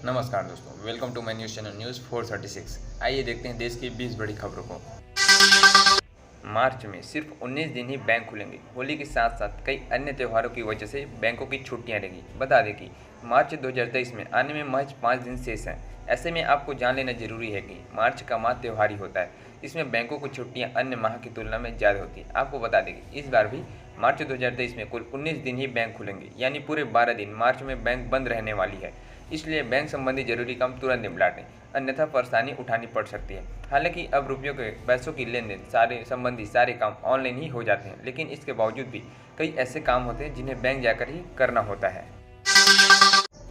नमस्कार दोस्तों, welcome to my news channel news 436। आइए देखते हैं देश की 20 बड़ी खबरों को। मार्च में सिर्फ 19 दिन ही बैंक खुलेंगे। होली के साथ साथ कई अन्य त्योहारों की वजह से बैंकों की छुट्टियां रहेंगी। बता दें कि मार्च 2023 में आने में महज 5 दिन शेष हैं। ऐसे में आपको जान लेना जरूरी है कि मार्च का माह त्योहारी होता है। इसमें बैंकों की छुट्टियां अन्य माह की तुलना में ज़्यादा होती है। आपको बता दें कि इस बार भी मार्च 2023 में कुल 19 दिन ही बैंक खुलेंगे, यानी पूरे 12 दिन मार्च में बैंक बंद रहने वाली है। इसलिए बैंक संबंधी जरूरी काम तुरंत निपटा लें, अन्यथा परेशानी उठानी पड़ सकती है। हालांकि अब रुपयों के पैसों की लेन देन सारे काम ऑनलाइन ही हो जाते हैं, लेकिन इसके बावजूद भी कई ऐसे काम होते हैं जिन्हें बैंक जाकर ही करना होता है।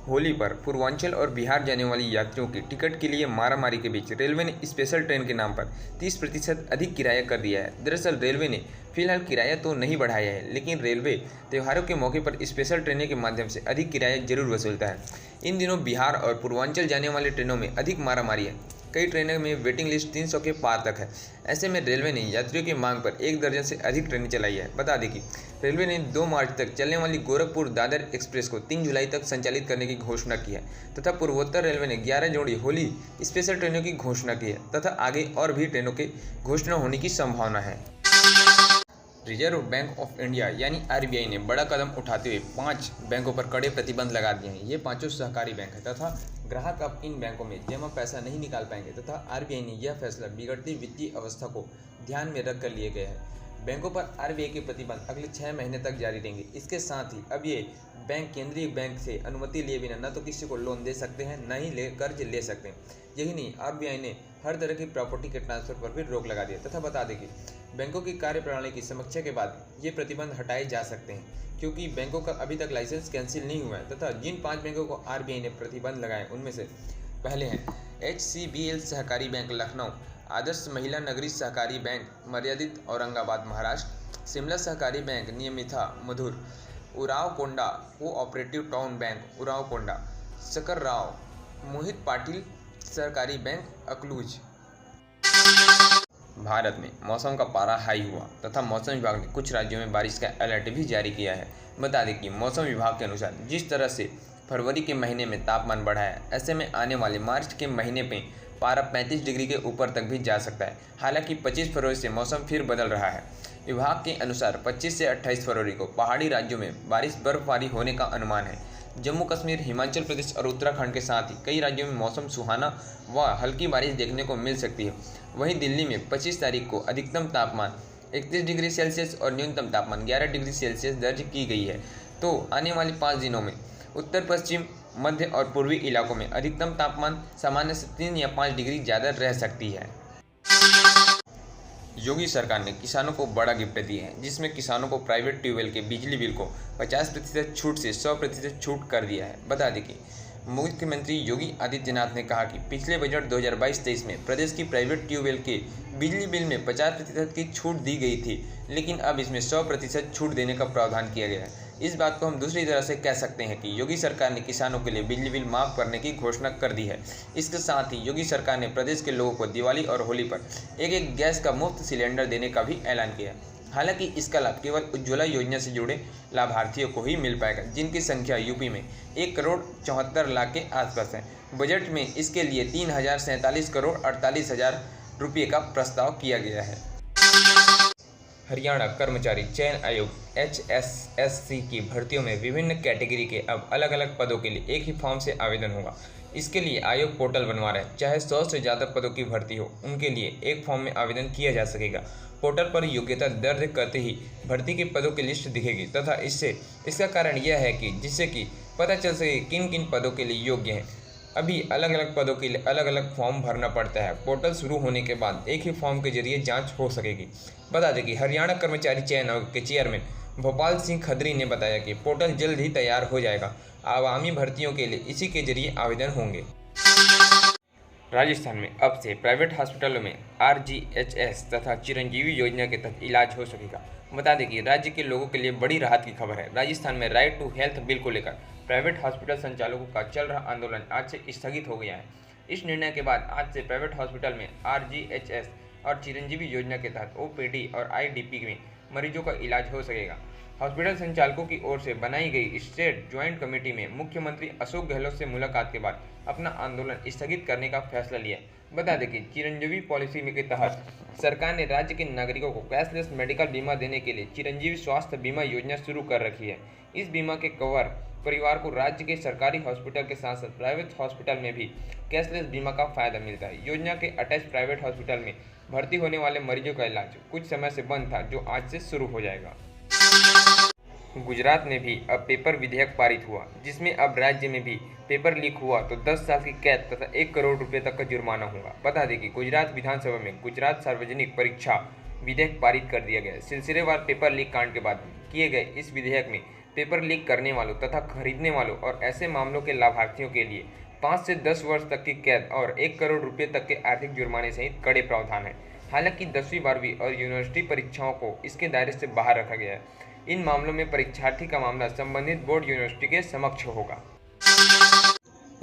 होली पर पूर्वांचल और बिहार जाने वाली यात्रियों की टिकट के लिए मारामारी के बीच रेलवे ने स्पेशल ट्रेन के नाम पर 30% अधिक किराया कर दिया है। दरअसल रेलवे ने फिलहाल किराया तो नहीं बढ़ाया है, लेकिन रेलवे त्योहारों के मौके पर स्पेशल ट्रेनों के माध्यम से अधिक किराया जरूर वसूलता है। इन दिनों बिहार और पूर्वांचल जाने वाली ट्रेनों में अधिक मारामारी है। कई ट्रेनों में वेटिंग लिस्ट 300 के पार तक है। ऐसे में रेलवे ने यात्रियों की मांग पर 1 दर्जन से अधिक ट्रेनें चलाई है। बता दें कि रेलवे ने 2 मार्च तक चलने वाली गोरखपुर दादर एक्सप्रेस को 3 जुलाई तक संचालित करने की घोषणा की है तथा पूर्वोत्तर रेलवे ने 11 जोड़ी होली स्पेशल ट्रेनों की घोषणा की है तथा आगे और भी ट्रेनों की घोषणा होने की संभावना है। रिजर्व बैंक ऑफ इंडिया यानी आरबीआई ने बड़ा कदम उठाते हुए 5 बैंकों पर कड़े प्रतिबंध लगा दिए हैं। ये 5 सहकारी बैंक हैं तथा ग्राहक अब इन बैंकों में जमा पैसा नहीं निकाल पाएंगे तथा आरबीआई ने यह फैसला बिगड़ती वित्तीय अवस्था को ध्यान में रखकर लिए गए हैं। बैंकों पर आरबीआई के प्रतिबंध अगले 6 महीने तक जारी रहेंगे। इसके साथ ही अब ये बैंक केंद्रीय बैंक से अनुमति लिए बिना न तो किसी को लोन दे सकते हैं, न ही कर्ज ले सकते हैं। यही नहीं, आरबीआई ने हर तरह की प्रॉपर्टी के ट्रांसफर पर भी रोक लगा दिया तथा बता दें कि बैंकों की कार्यप्रणाली की समीक्षा के बाद ये प्रतिबंध हटाए जा सकते हैं, क्योंकि बैंकों का अभी तक लाइसेंस कैंसिल नहीं हुआ है तथा जिन 5 बैंकों को आरबीआई ने प्रतिबंध लगाए उनमें से पहले हैं HCBL सहकारी बैंक लखनऊ, आदर्श महिला नगरी सहकारी बैंक मर्यादित औरंगाबाद महाराष्ट्र, शिमला सहकारी बैंक नियमिता मधुर, उराव कोंडा कोऑपरेटिव टाउन बैंक उराव कोंडा, शकर राव मोहित पाटिल सहकारी बैंक अकलूज। भारत में मौसम का पारा हाई हुआ तथा मौसम विभाग ने कुछ राज्यों में बारिश का अलर्ट भी जारी किया है। बता दें कि मौसम विभाग के अनुसार जिस तरह से फरवरी के महीने में तापमान बढ़ा है, ऐसे में आने वाले मार्च के महीने में पारा 35 डिग्री के ऊपर तक भी जा सकता है। हालांकि 25 फरवरी से मौसम फिर बदल रहा है। विभाग के अनुसार 25 से 28 फरवरी को पहाड़ी राज्यों में बर्फबारी होने का अनुमान है। जम्मू कश्मीर, हिमाचल प्रदेश और उत्तराखंड के साथ ही कई राज्यों में मौसम सुहाना व हल्की बारिश देखने को मिल सकती है। वहीं दिल्ली में 25 तारीख को अधिकतम तापमान 31 डिग्री सेल्सियस और न्यूनतम तापमान 11 डिग्री सेल्सियस दर्ज की गई है। तो आने वाले 5 दिनों में उत्तर पश्चिम, मध्य और पूर्वी इलाकों में अधिकतम तापमान सामान्य से 3 या 5 डिग्री ज़्यादा रह सकती है। योगी सरकार ने किसानों को बड़ा गिफ्ट दिया है, जिसमें किसानों को प्राइवेट ट्यूबवेल के बिजली बिल को 50% छूट से 100% छूट कर दिया है। बता दें कि मुख्यमंत्री योगी आदित्यनाथ ने कहा कि पिछले बजट 2022-23 में प्रदेश की प्राइवेट ट्यूबवेल के बिजली बिल में 50% की छूट दी गई थी, लेकिन अब इसमें 100% छूट देने का प्रावधान किया गया है। इस बात को हम दूसरी तरह से कह सकते हैं कि योगी सरकार ने किसानों के लिए बिजली बिल माफ़ करने की घोषणा कर दी है। इसके साथ ही योगी सरकार ने प्रदेश के लोगों को दिवाली और होली पर एक गैस का मुफ्त सिलेंडर देने का भी ऐलान किया है। हालांकि इसका लाभ केवल उज्ज्वला योजना से जुड़े लाभार्थियों को ही मिल पाएगा, जिनकी संख्या यूपी में 1,74,00,000 के आसपास है। बजट में इसके लिए 3,047,48,00,000 रुपये का प्रस्ताव किया गया है। हरियाणा कर्मचारी चयन आयोग HSSC की भर्तियों में विभिन्न कैटेगरी के अब अलग अलग पदों के लिए एक ही फॉर्म से आवेदन होगा। इसके लिए आयोग पोर्टल बनवा रहा है। चाहे 100 से ज़्यादा पदों की भर्ती हो, उनके लिए एक फॉर्म में आवेदन किया जा सकेगा। पोर्टल पर योग्यता दर्ज करते ही भर्ती के पदों की लिस्ट दिखेगी तथा इसका कारण यह है कि जिससे कि पता चल सके किन किन पदों के लिए योग्य हैं। अभी अलग अलग पदों के लिए अलग अलग फॉर्म भरना पड़ता है। पोर्टल शुरू होने के बाद एक ही फॉर्म के जरिए जांच हो सकेगी। बता दें कि हरियाणा कर्मचारी चयन आयोग के चेयरमैन भोपाल सिंह खत्री ने बताया कि पोर्टल जल्द ही तैयार हो जाएगा। आगामी भर्तियों के लिए इसी के जरिए आवेदन होंगे। राजस्थान में अब से प्राइवेट हॉस्पिटलों में RGHS तथा चिरंजीवी योजना के तहत इलाज हो सकेगा। बता दें कि राज्य के लोगों के लिए बड़ी राहत की खबर है। राजस्थान में राइट टू हेल्थ बिल को लेकर प्राइवेट हॉस्पिटल संचालकों का चल रहा आंदोलन आज से स्थगित हो गया है। इस निर्णय के बाद आज से प्राइवेट हॉस्पिटल में RGHS और चिरंजीवी योजना के तहत OPD और IDP में मरीजों का इलाज हो सकेगा। हॉस्पिटल संचालकों की ओर से बनाई गई स्टेट ज्वाइंट कमेटी में मुख्यमंत्री अशोक गहलोत से मुलाकात के बाद अपना आंदोलन स्थगित करने का फैसला लिया। बता दें कि चिरंजीवी पॉलिसी में के तहत सरकार ने राज्य के नागरिकों को कैशलेस मेडिकल बीमा देने के लिए चिरंजीवी स्वास्थ्य बीमा योजना शुरू कर रखी है। इस बीमा के कवर परिवार को राज्य के सरकारी हॉस्पिटल के साथ साथ प्राइवेट हॉस्पिटल में भी कैशलेस बीमा का फायदा मिलता है। योजना के अटैच प्राइवेट हॉस्पिटल में भर्ती होने वाले मरीजों का इलाज कुछ समय से बंद था, जो आज से शुरू हो जाएगा। गुजरात में भी अब पेपर विधेयक पारित हुआ, जिसमें अब राज्य में भी पेपर लीक हुआ तो 10 साल की कैद तथा 1 करोड़ रुपए तक का जुर्माना होगा। बता दें कि गुजरात विधानसभा में गुजरात सार्वजनिक परीक्षा विधेयक पारित कर दिया गया। सिलसिलेवार पेपर लीक कांड के बाद किए गए इस विधेयक में पेपर लीक करने वालों तथा खरीदने वालों और ऐसे मामलों के लाभार्थियों के लिए 5 से 10 वर्ष तक की कैद और 1 करोड़ रुपये तक के आर्थिक जुर्माने सहित कड़े प्रावधान हैं। हालांकि 10वीं 12वीं और यूनिवर्सिटी परीक्षाओं को इसके दायरे से बाहर रखा गया है। इन मामलों में परीक्षार्थी का मामला संबंधित बोर्ड यूनिवर्सिटी के समक्ष होगा।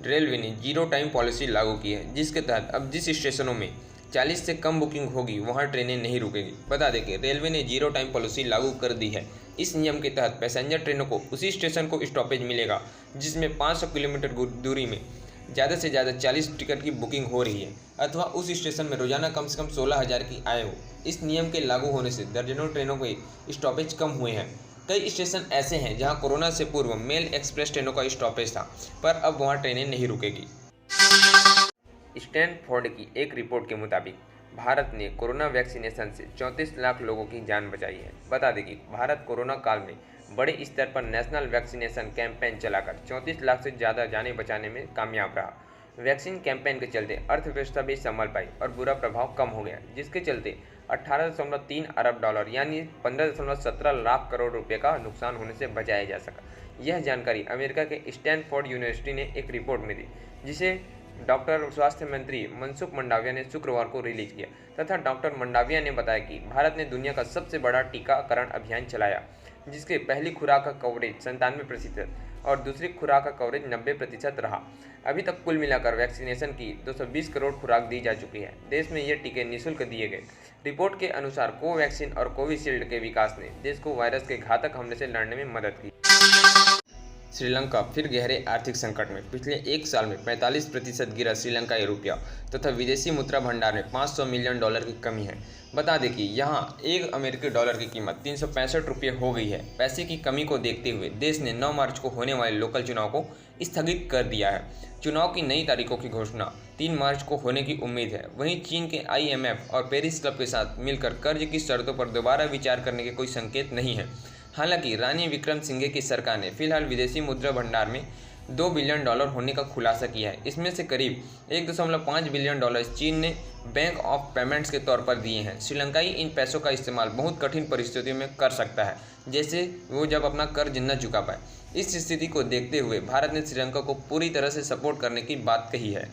रेलवे ने जीरो टाइम पॉलिसी लागू की है, जिसके तहत अब जिस स्टेशनों में 40 से कम बुकिंग होगी वहां ट्रेनें नहीं रुकेंगी। बता दें कि रेलवे ने जीरो टाइम पॉलिसी लागू कर दी है। इस नियम के तहत पैसेंजर ट्रेनों को उसी स्टेशन को स्टॉपेज मिलेगा जिसमें 500 किलोमीटर दूरी में ज़्यादा से ज़्यादा 40 टिकट की बुकिंग हो रही है, अथवा उस स्टेशन में रोजाना कम से कम 16,000 की आय हो। इस नियम के लागू होने से दर्जनों ट्रेनों के स्टॉपेज कम हुए हैं। कई स्टेशन ऐसे हैं जहां कोरोना से पूर्व मेल एक्सप्रेस ट्रेनों का स्टॉपेज था, पर अब वहां ट्रेनें नहीं रुकेगी। स्टैनफोर्ड की एक रिपोर्ट के मुताबिक भारत ने कोरोना वैक्सीनेशन से 34 लाख लोगों की जान बचाई है। बता दें कि भारत कोरोना काल में बड़े स्तर पर नेशनल वैक्सीनेशन कैंपेन चलाकर 34 लाख से ज़्यादा जानें बचाने में कामयाब रहा। वैक्सीन कैंपेन के चलते अर्थव्यवस्था भी संभल पाई और बुरा प्रभाव कम हो गया, जिसके चलते 18.3 अरब डॉलर यानी 15.17 लाख करोड़ रुपए का नुकसान होने से बचाया जा सका। यह जानकारी अमेरिका के स्टैनफोर्ड यूनिवर्सिटी ने एक रिपोर्ट में दी, जिसे डॉक्टर स्वास्थ्य मंत्री मनसुख मंडाविया ने शुक्रवार को रिलीज किया। तथा डॉक्टर मंडाविया ने बताया कि भारत ने दुनिया का सबसे बड़ा टीकाकरण अभियान चलाया, जिसके पहली खुराक का कवरेज 97% और दूसरी खुराक का कवरेज 90% रहा। अभी तक कुल मिलाकर वैक्सीनेशन की 220 करोड़ खुराक दी जा चुकी है। देश में ये टीके निःशुल्क दिए गए। रिपोर्ट के अनुसार कोवैक्सीन और कोविशील्ड के विकास ने देश को वायरस के घातक हमले से लड़ने में मदद की। श्रीलंका फिर गहरे आर्थिक संकट में। पिछले एक साल में 45% गिरा श्रीलंकाई रुपया तथा विदेशी मुद्रा भंडार में 500 मिलियन डॉलर की कमी है। बता दें कि यहाँ एक अमेरिकी डॉलर की कीमत 365 रुपये हो गई है। पैसे की कमी को देखते हुए देश ने 9 मार्च को होने वाले लोकल चुनाव को स्थगित कर दिया है। चुनाव की नई तारीखों की घोषणा 3 मार्च को होने की उम्मीद है। वहीं चीन के IMF और पेरिस क्लब के साथ मिलकर कर्ज की शर्तों पर दोबारा विचार करने के कोई संकेत नहीं है। हालांकि रानी विक्रमसिंघे की सरकार ने फिलहाल विदेशी मुद्रा भंडार में 2 बिलियन डॉलर होने का खुलासा किया है। इसमें से करीब 1.5 बिलियन डॉलर चीन ने बैंक ऑफ पेमेंट्स के तौर पर दिए हैं। श्रीलंकाई इन पैसों का इस्तेमाल बहुत कठिन परिस्थितियों में कर सकता है, जैसे वो जब अपना कर्ज न चुका पाए। इस स्थिति को देखते हुए भारत ने श्रीलंका को पूरी तरह से सपोर्ट करने की बात कही है।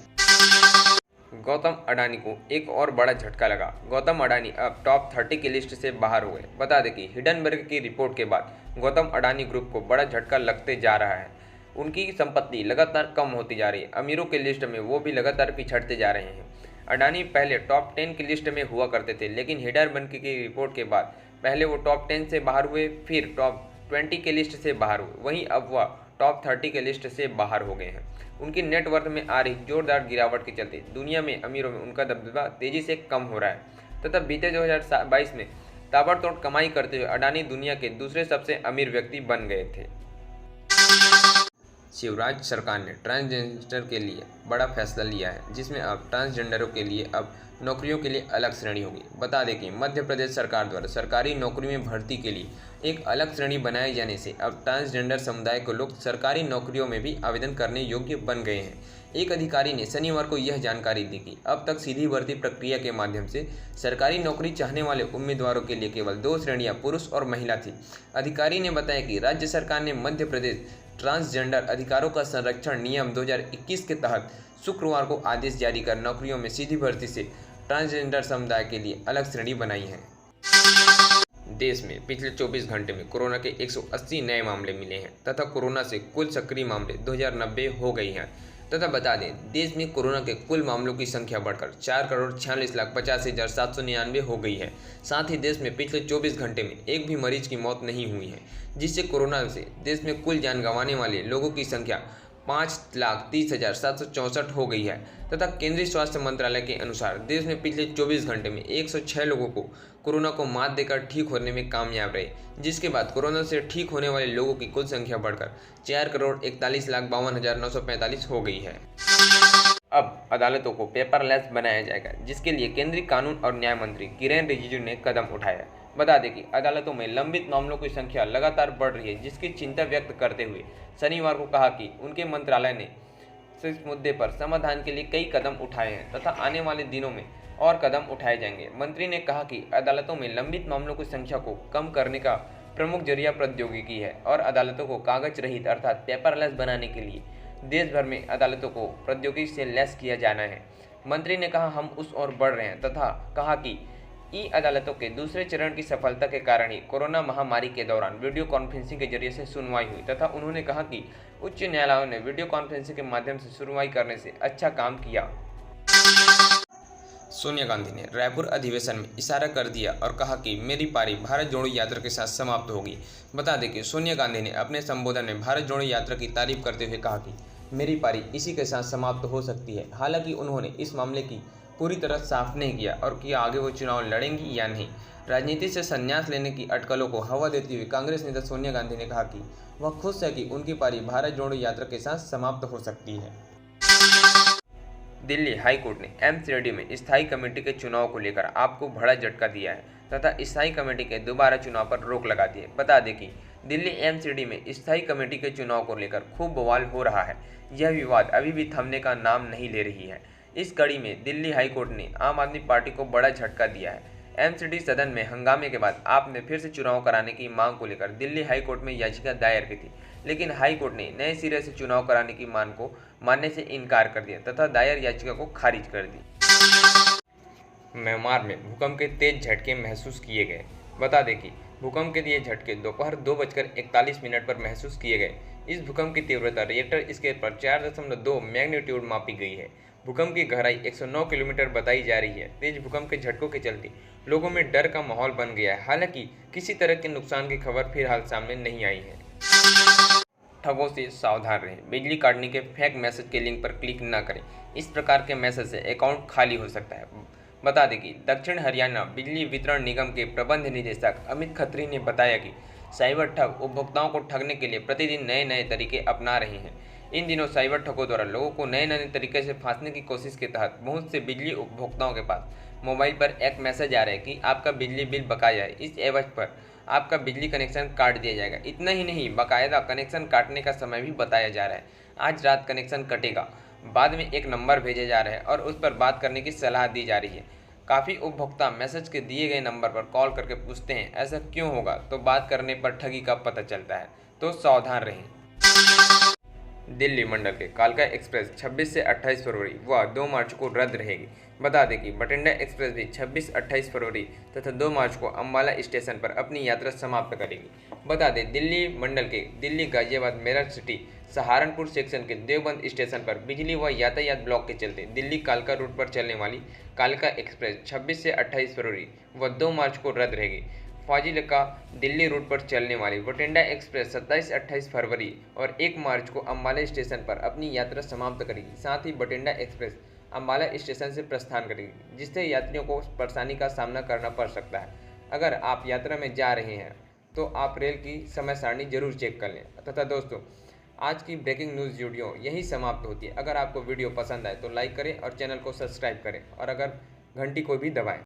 गौतम अडानी को एक और बड़ा झटका लगा। गौतम अडानी अब टॉप 30 की लिस्ट से बाहर हो गए। बता दें कि हिडनबर्ग की रिपोर्ट के बाद गौतम अडानी ग्रुप को बड़ा झटका लगते जा रहा है। उनकी संपत्ति लगातार कम होती जा रही है। अमीरों की लिस्ट में वो भी लगातार पिछड़ते जा रहे हैं। अडानी पहले टॉप 10 की लिस्ट में हुआ करते थे, लेकिन हिडनबर्ग की रिपोर्ट के बाद पहले वो टॉप 10 से बाहर हुए, फिर टॉप 20 के लिस्ट से बाहर हुए, वहीं अब वह टॉप 30 के लिस्ट से बाहर हो गए हैं। उनकी नेटवर्थ में आ रही जोरदार गिरावट के चलते दुनिया में अमीरों में उनका दबदबा तेजी से कम हो रहा है तथा बीते 2022 में ताबड़तोड़ कमाई करते हुए अडानी दुनिया के दूसरे सबसे अमीर व्यक्ति बन गए थे। शिवराज सरकार ने ट्रांसजेंडर के लिए बड़ा फैसला लिया है, जिसमें अब ट्रांसजेंडरों के लिए अब नौकरियों के लिए अलग श्रेणी होगी। बता दें कि मध्य प्रदेश सरकार द्वारा सरकारी नौकरी में भर्ती के लिए एक अलग श्रेणी बनाए जाने से अब ट्रांसजेंडर समुदाय के लोग सरकारी नौकरियों में भी आवेदन करने योग्य बन गए हैं। एक अधिकारी ने शनिवार को यह जानकारी दी कि अब तक सीधी भर्ती प्रक्रिया के माध्यम से सरकारी नौकरी चाहने वाले उम्मीदवारों के लिए केवल 2 श्रेणियां पुरुष और महिला थी। अधिकारी ने बताया कि राज्य सरकार ने मध्य प्रदेश ट्रांसजेंडर अधिकारों का संरक्षण नियम 2021 के तहत शुक्रवार को आदेश जारी कर नौकरियों में सीधी भर्ती से ट्रांसजेंडर समुदाय के लिए अलग श्रेणी बनाई है। देश में पिछले 24 घंटे में कोरोना के 180 नए मामले मिले हैं तथा कोरोना से कुल सक्रिय मामले 2090 हो गई हैं। तथा बता दें, देश में कोरोना के कुल मामलों की संख्या बढ़कर 4,46,85,799 हो गई है। साथ ही देश में पिछले 24 घंटे में एक भी मरीज की मौत नहीं हुई है, जिससे कोरोना से देश में कुल जान गंवाने वाले लोगों की संख्या 5,30,764 हो गई है। तथा केंद्रीय स्वास्थ्य मंत्रालय के अनुसार देश में पिछले 24 घंटे में 106 लोगों को कोरोना को मात देकर ठीक होने में कामयाब रहे, जिसके बाद कोरोना से ठीक होने वाले लोगों की कुल संख्या बढ़कर 4,41,52,945 हो गई है। अब अदालतों को पेपरलेस बनाया जाएगा, जिसके लिए केंद्रीय कानून और न्याय मंत्री किरेन रिजिजू ने कदम उठाया। बता दें कि अदालतों में लंबित मामलों की संख्या लगातार बढ़ रही है, जिसकी चिंता व्यक्त करते हुए शनिवार को कहा कि उनके मंत्रालय ने इस मुद्दे पर समाधान के लिए कई कदम उठाए हैं तथा आने वाले दिनों में और कदम उठाए जाएंगे। मंत्री ने कहा कि अदालतों में लंबित मामलों की संख्या को कम करने का प्रमुख जरिया प्रौद्योगिकी है और अदालतों को कागज रहित अर्थात पेपरलेस बनाने के लिए देश भर में अदालतों को प्रौद्योगिकी से लैस किया जाना है। मंत्री ने कहा, हम उस ओर बढ़ रहे हैं तथा कहा कि ई अदालतों के दूसरे चरण की सफलता के कारण ही कोरोना महामारी के दौरान वीडियो कॉन्फ्रेंसिंग के जरिए से सुनवाई हुई तथा उन्होंने कहा कि उच्च न्यायालयों ने वीडियो कॉन्फ्रेंसिंग के माध्यम से सुनवाई करने से अच्छा काम किया। सोनिया गांधी ने रायपुर अधिवेशन में इशारा कर दिया और कहा कि मेरी पारी भारत जोड़ो यात्रा के साथ समाप्त होगी। बता दें कि सोनिया गांधी ने अपने संबोधन में भारत जोड़ो यात्रा की तारीफ करते हुए कहा कि मेरी पारी इसी के साथ समाप्त हो सकती है। हालांकि उन्होंने इस मामले की पूरी तरह साफ नहीं किया और कि आगे वो चुनाव लड़ेंगी या नहीं। राजनीति से संन्यास लेने की अटकलों को हवा देते हुए कांग्रेस नेता सोनिया गांधी ने कहा कि वह खुश है कि उनकी पारी भारत जोड़ो यात्रा के साथ समाप्त हो सकती है। दिल्ली हाई कोर्ट ने एम्स रेडी में स्थायी कमेटी के चुनाव को लेकर आपको बड़ा झटका दिया है तथा स्थायी कमेटी के दोबारा चुनाव पर रोक लगा दी है। बता दें कि दिल्ली एम्स रेडी में स्थायी कमेटी के चुनाव को लेकर खूब बवाल हो रहा है। यह विवाद अभी भी थमने का नाम नहीं ले रही है। इस कड़ी में दिल्ली हाई कोर्ट ने आम आदमी पार्टी को बड़ा झटका दिया है। एमसीडी सदन में हंगामे के बाद आपने फिर से चुनाव कराने की मांग को लेकर दिल्ली हाई कोर्ट में याचिका दायर की थी, लेकिन हाई कोर्ट ने नए सिरे से चुनाव कराने की मांग को मानने से इनकार कर दिया तथा दायर याचिका को खारिज कर दी। म्यांमार में भूकंप के तेज झटके महसूस किए गए। बता दें कि भूकंप के ये झटके दोपहर 2:41 पर महसूस किए गए। इस भूकंप की तीव्रता रिएक्टर स्केल पर 4.2 मैग्नीट्यूड मापी गई है। भूकंप की गहराई 109 किलोमीटर बताई जा रही है। तेज भूकंप के झटकों के चलते लोगों में डर का माहौल बन गया है। हालांकि किसी तरह के नुकसान की खबर फिलहाल सामने नहीं आई है। ठगों से सावधान रहें। बिजली काटने के फेक मैसेज के लिंक पर क्लिक न करें। इस प्रकार के मैसेज से अकाउंट खाली हो सकता है। बता दें कि दक्षिण हरियाणा बिजली वितरण निगम के प्रबंध निदेशक अमित खत्री ने बताया कि साइबर ठग उपभोक्ताओं को ठगने के लिए प्रतिदिन नए नए तरीके अपना रहे हैं। इन दिनों साइबर ठगों द्वारा लोगों को नए नए तरीके से फंसने की कोशिश के तहत बहुत से बिजली उपभोक्ताओं के पास मोबाइल पर एक मैसेज आ रहा है कि आपका बिजली बिल बकाया है। इस एवज पर आपका बिजली कनेक्शन काट दिया जाएगा। इतना ही नहीं, बाकायदा कनेक्शन काटने का समय भी बताया जा रहा है। आज रात कनेक्शन कटेगा। बाद में एक नंबर भेजा जा रहा है और उस पर बात करने की सलाह दी जा रही है। काफ़ी उपभोक्ता मैसेज के दिए गए नंबर पर कॉल करके पूछते हैं ऐसा क्यों होगा, तो बात करने पर ठगी का पता चलता है, तो सावधान रहें। दिल्ली मंडल के कालका एक्सप्रेस 26 से 28 फरवरी व 2 मार्च को रद्द रहेगी। बता दें कि बठिंडा एक्सप्रेस भी 26-28 फरवरी तथा 2 मार्च को अम्बाला स्टेशन पर अपनी यात्रा समाप्त करेगी। बता दें दिल्ली मंडल के दिल्ली गाजियाबाद मेरठ सिटी सहारनपुर सेक्शन के देवबंद स्टेशन पर बिजली व यातायात ब्लॉक के चलते दिल्ली कालका रूट पर चलने वाली कालका एक्सप्रेस 26 से 28 फरवरी व 2 मार्च को रद्द रहेगी। फाजिलका दिल्ली रूट पर चलने वाली बठिंडा एक्सप्रेस 27-28 फरवरी और 1 मार्च को अम्बाला स्टेशन पर अपनी यात्रा समाप्त करेगी। साथ ही बठिंडा एक्सप्रेस अम्बाला स्टेशन से प्रस्थान करेगी, जिससे यात्रियों को परेशानी का सामना करना पड़ सकता है। अगर आप यात्रा में जा रहे हैं तो आप रेल की समय सारणी जरूर चेक कर लें। तथा दोस्तों, आज की ब्रेकिंग न्यूज़ वीडियो यही समाप्त होती है। अगर आपको वीडियो पसंद आए तो लाइक करें और चैनल को सब्सक्राइब करें और अगर घंटी को भी दबाएं।